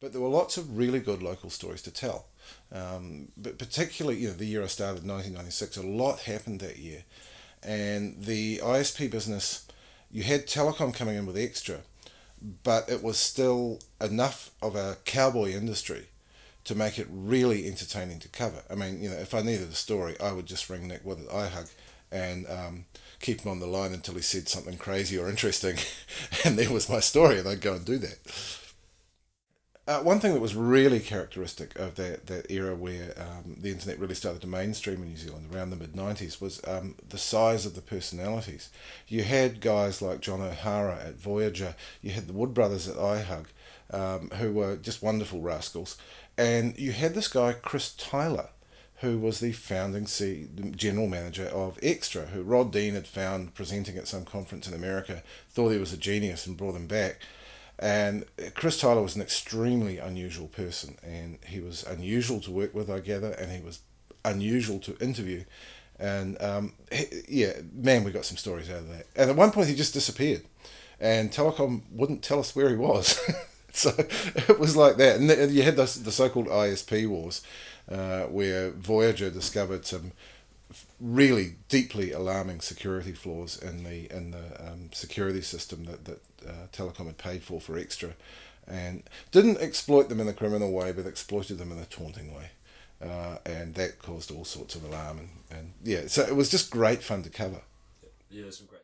But there were lots of really good local stories to tell. But particularly, the year I started, 1996, a lot happened that year. And the ISP business, you had telecom coming in with extra, but it was still enough of a cowboy industry to make it really entertaining to cover. I mean, if I needed a story, I would just ring Nick with it, iHug, and keep him on the line until he said something crazy or interesting, and there was my story, and I'd go and do that. One thing that was really characteristic of that era where the internet really started to mainstream in New Zealand around the mid 90s was the size of the personalities. You had guys like John O'Hara at Voyager, you had the Wood Brothers at iHug, who were just wonderful rascals, and you had this guy, Chris Tyler, who was the founding general manager of Extra, who Rod Dean had found presenting at some conference in America, thought he was a genius and brought him back. And Chris Tyler was an extremely unusual person, and he was unusual to work with, I gather, and he was unusual to interview. And yeah, man, we got some stories out of that. And at one point, he just disappeared, and Telecom wouldn't tell us where he was. So it was like that. And you had the so-called ISP Wars, where Voyager discovered some really deeply alarming security flaws in the security system that Telecom had paid for extra, and didn't exploit them in a criminal way, but exploited them in a taunting way, and that caused all sorts of alarm, and yeah, so it was just great fun to cover. Yeah, some great.